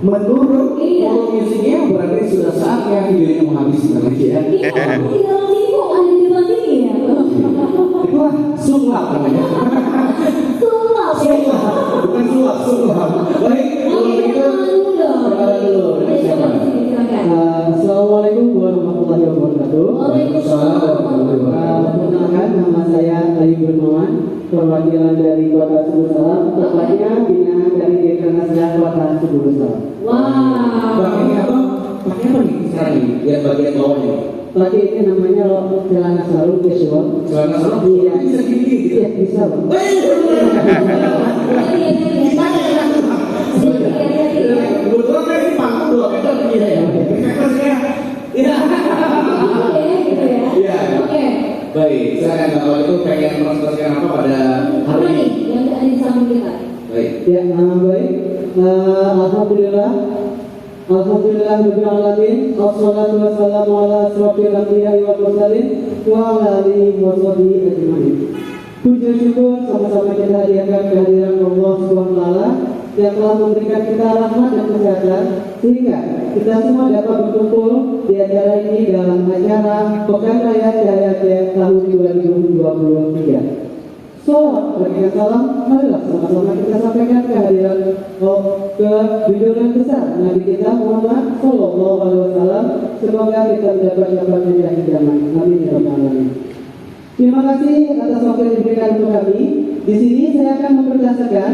menurut musiknya berarti sudah saatnya videonya mau habis lagi ya. Iya, di dalam sini kok ada di dalam sini ya? Itulah sulap namanya. Sulap ya? Bukan sulap, sulap. Baik, kalau begitu perkenalan dulu. Assalamualaikum warahmatullahi wabarakatuh. Waalaikumsalam warahmatullahi wabarakatuh. Perkenalkan, nama saya Ali Gurnawan, perwakilan dari Kota Subur Salam, tepatnya binaan dari Dekranasda Kota Subur Salam. Wah. Bang, ini apa? Pakai apa nih sekarang ini? Lihat bagian bawahnya. Pakai ini namanya celana sarung casual. Celana sarung? Iya. Bisa gini gitu? Iya, bisa Bang. Kebetulan saya ini panggung 2 meter begini ya. Saya. Iya. Iya. Oke. Baik, silakan kalau itu pengen menjelaskan apa pada hari ini? Yang ada di samping kita. Baik. Ya, baik. Alhamdulillah. Rabbil alamin. Wassalatu wassalamu ala asyrofil anbiya'i wal mursalin wa ala alihi wa sahbihi ajmain. Puji syukur sama-sama kita hadiahkan kehadiran Allah Subhanahu wa taala yang telah memberikan kita rahmat dan kesehatan sehingga kita semua dapat berkumpul di acara ini dalam acara Pekan Raya Cahaya tahun 2023. Salam berikan salam, marilah sama-sama kita sampaikan kehadiran ke junjungan besar Nabi kita Muhammad Sallallahu Alaihi Wasallam. Semoga kita mendapat syafaatnya di akhir zaman. Amin ya rabbal alamin. Terima kasih atas waktu yang diberikan untuk kami. Di sini saya akan memperlihatkan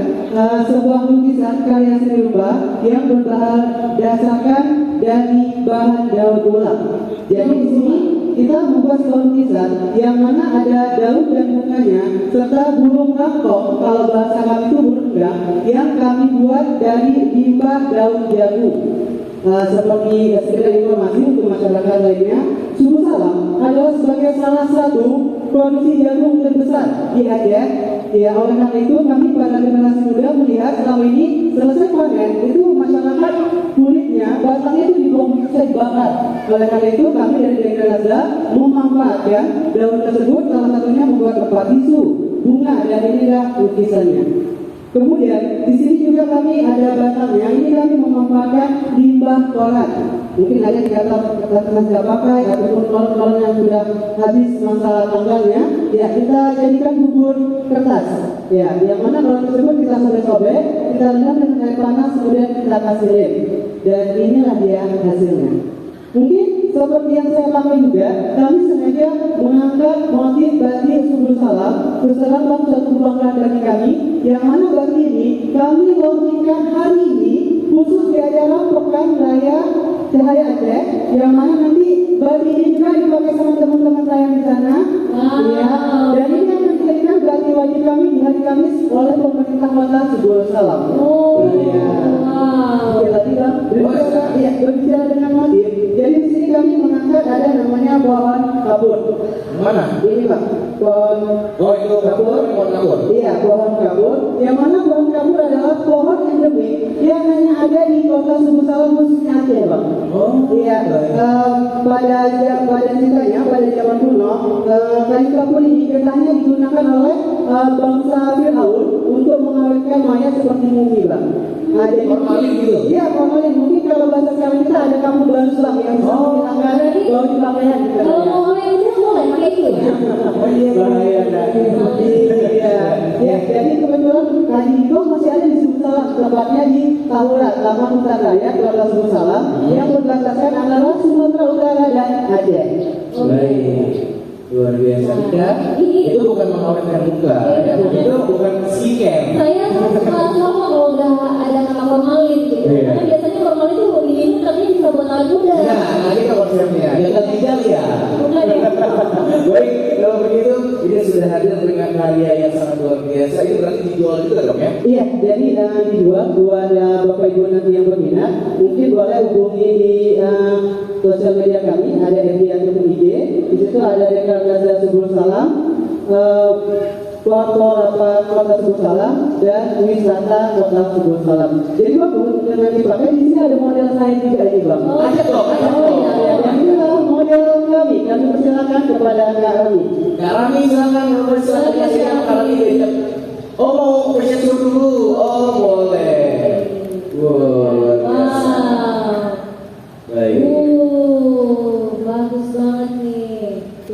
sebuah lukisan karya seni rupa yang berdasarkan dari bahan daun ulang. Jadi di sini kita membuat sebuah lukisan yang mana ada daun dan bunganya serta burung rangkong, kalau bahasa kami itu burung gak, yang kami buat dari limbah daun jagung. Seperti sekedar informasi untuk masyarakat lainnya, Subur Salam adalah sebagai salah satu produksi jagung terbesar di Aceh. Ya, oleh karena itu kami pada generasi muda melihat selama ini selesai panen itu masyarakat kulitnya, batangnya itu bisa dibakar. Oleh karena itu kami dari Dekranasda memanfaatkan daun tersebut, salah satunya membuat tempat tisu, bunga, dan inilah lukisannya. Kemudian di sini juga kami ada batangnya. Ini kami memanfaatkan limbah koran. Mungkin ada yang tidak pakai ataupun koran yang sudah habis masa tanggalnya. Ya, kita jadikan bubur kertas. Ya, yang mana koran tersebut kita sobek-sobek, kita rendam dengan air panas, kemudian kita kasih lem. Dan inilah dia hasilnya. Mungkin seperti yang saya pakai juga, kami sengaja mengangkat motif batik Subur Salam beserta satu kebanggaan bagi kami, yang mana batik ini kami launchingkan hari ini khusus di acara Pekan Raya Cahaya Aceh, yang mana nanti batik ini juga dipakai sama teman-teman saya di sana. Ya, dan ini akan dijadikan batik wajib kami di hari Kamis oleh pemerintah Kota Subur Salam. Tadi Bang, berbicara dengan motif. Jadi di sini kami mengangkat ada namanya pohon kabur. Mana? Ini Pak, pohon. Oh, itu kabur, pohon kabur. Iya, pohon kabur. Yang mana pohon kabur adalah pohon endemik yang hanya ada di Kota Subur Salam khususnya Aceh, Pak. Oh, iya. Pada ceritanya pada zaman kuno, kayu kapur ini katanya digunakan oleh bangsa Fir'aun untuk mengawetkan mayat seperti mumi, Bang. Jadi formalin gitu. Iya, formalin. Mungkin kalau bahasa sekarang kita ada kamu baru sulam yang bisa menggunakan bau di pakaian gitu. Kalau mau yang udah boleh pakai itu ya. Oh iya, bahaya. Iya, jadi kebetulan tadi itu masih ada di Subur Salam, tepatnya di Tahura, Taman Hutan Raya Kota Subur Salam, yang berbatasan antara Sumatera Utara dan Aceh. Baik, luar biasa. Dan itu bukan mengawetkan muka, itu bukan skincare. Saya suka sama kalau udah ada kata formalin gitu. Karena biasanya formalin itu diminum katanya bisa buat awet muda. Nah, nanti kalau konsepnya, jangan tidak ya. Bukan ya. Baik, kalau begitu ini sudah hadir dengan karya yang sangat luar biasa. Itu berarti dijual juga dong ya? Iya, jadi dijual buat Bapak Ibu nanti yang berminat, mungkin boleh hubungi di sosial media kami, ada FB ataupun IG. Di situ ada Dekranasda Subur Salam, foto Kota Subur Salam, dan wisata Kota Subur Salam. Jadi bagus yang dipakai di sini ada model saya juga ini, Bang. Ada dong, ada Oh dong. iya, yang ini adalah model kami. Kami persilakan kepada Kak Rami. Kak Rami, silakan kasihkan Kak Rami. Oh, mau punya dulu. Oh, boleh. Wow, luar biasa.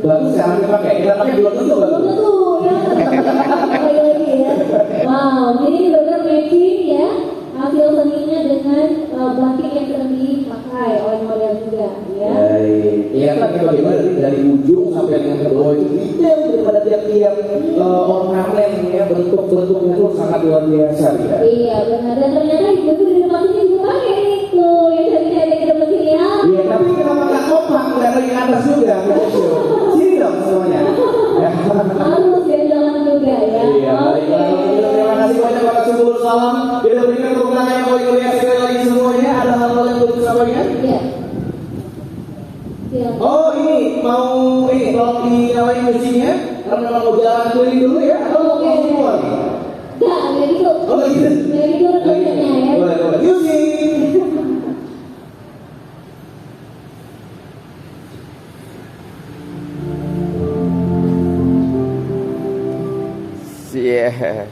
Bagus sekarang kita pakai belum tentu Belum bagus. tentu ya. Kembali lagi ya. Wow, jadi ini benar matching ya. Hasil seninya dengan batik yang sering dipakai oleh model juga ya. Iya kan kita bagaimana dari ujung sampai dengan ke bawah itu detail daripada tiap-tiap ornamen ya, bentuk-bentuknya itu sangat luar biasa ya. Iya benar, dan ternyata ibu itu di tempat ini juga pakai nih tuh yang tadi saya ke depan sini ya. Iya, tapi kenapa nggak kompak nggak lagi atas juga? Sini dong semuanya. Harus jalan juga ya. Iya, baiklah. Terima kasih banyak Pak Subur Salam. Kita berikan tepuk tangan yang paling meriah sekali lagi semuanya. Ada hal-hal yang perlu disampaikan? Iya. Silakan. Oh ini mau ini tolong dinyalain musiknya karena memang mau jalan keliling dulu ya. Atau mau keluar? Enggak gitu. Oh nggak gitu. Nggak gitu rekomendasinya ya. Boleh. Musik. Yeah.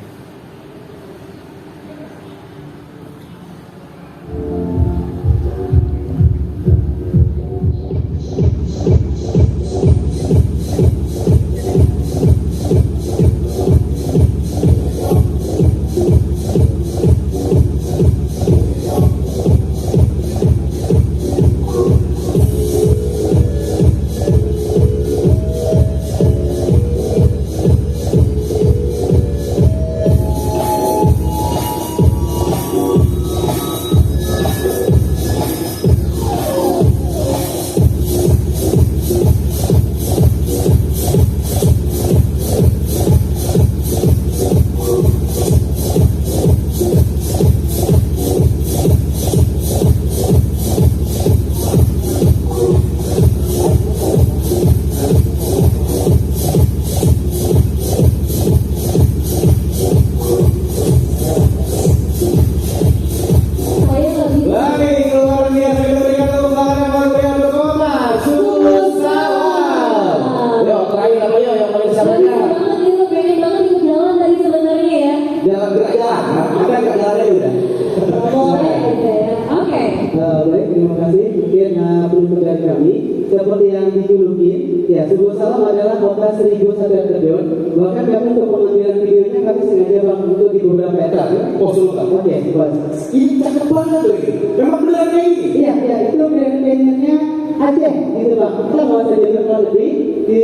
Saya lebih Baik, luar biasa kita berikan tepuk tangan yang paling meriah untuk Bapak Subur Salam. Yo, terakhir apa yo yang paling sabarnya? banget gitu, pengen banget ikut jalan tadi sebenarnya ya. Jalan gerak jalan. Kita nggak jalannya udah. Boleh gitu ya. Oke. Baik, terima kasih. Mungkin penutup dari kami seperti yang dijulukin, ya Subur Salam adalah kota 1000 sadar terjun. Bahkan kami untuk pengambilan videonya kami sengaja bang untuk di beberapa etap. Oh, sudah. Oke, buat. Ini cakep banget loh ini. Memang benar kayak ini. Iya, itu brand pengennya Aceh gitu bang. Kita mau saja kurang lebih di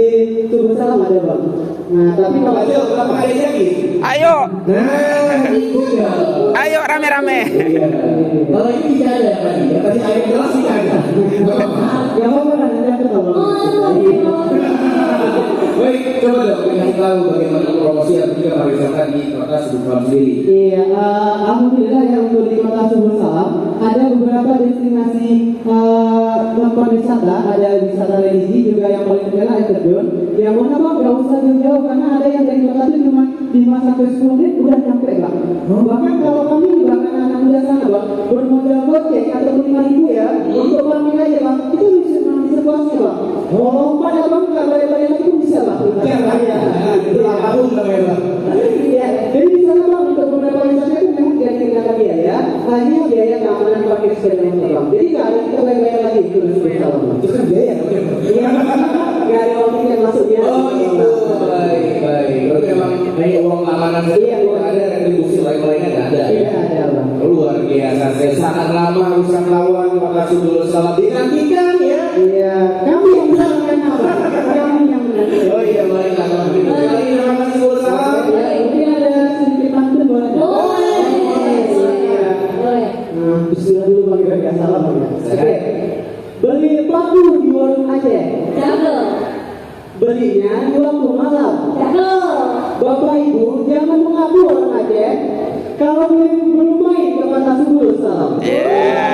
Subur Salam ada bang. Nah, tapi kalau Ayo, berapa kali lagi? Ayo, Nah, itu ya. ayo rame-rame. Iya. Kalau ini tidak ada yang tadi. Yang tadi air gelas tidak ada. nggak apa-apa kan nanti aku tahu. Baik, coba dong kita tahu bagaimana promosi yang juga pariwisata di kota Subur Salam sendiri. Iya, alhamdulillah yang untuk di kota Subur Salam ada beberapa destinasi tempat wisata, ada wisata religi juga yang paling terkenal air terjun. Yang mana bang nggak usah jauh-jauh karena ada yang dari kota itu cuma 5 sampai 10 menit udah nyampe bang. Bahkan kalau kami juga anak-anak muda sana bang bermodal gocek atau 5.000 ya untuk kami aja bang itu bisa situasi bang. Lompat ya bang nggak bayar-bayar itu bisa bang. Ya, itu apapun namanya Bang. Iya, jadi di sana bang untuk beberapa wisata itu memang tidak dikenakan biaya, hanya biaya keamanan parkir sepeda motor bang. Jadi nggak ada kita bayar lagi itu di Subur Salam. Itu kan biaya namanya. Iya, nggak ada uang tiket masuk dia. Oh gitu, baik. Berarti memang hanya uang keamanan saja, Iya, tidak ada retribusi lain-lainnya nggak ada. Iya ada bang. Luar biasa, saya sangat lama wisatawan kota Subur Salam dinantikan ya. Iya, kami yang menang kan apa? Kami yang menang. Oh iya, baiklah. Terima kasih Subur Salam. Ya, mungkin ada sedikit pantun boleh. Boleh. Boleh. Nah, bismillah dulu bang ya salam bang. Oke. Beli paku di warung Aceh. Cakep. Belinya di waktu malam. Cakep. Bapak Ibu jangan mengaku orang Aceh kalau belum main ke kota Subur Salam. Yeah.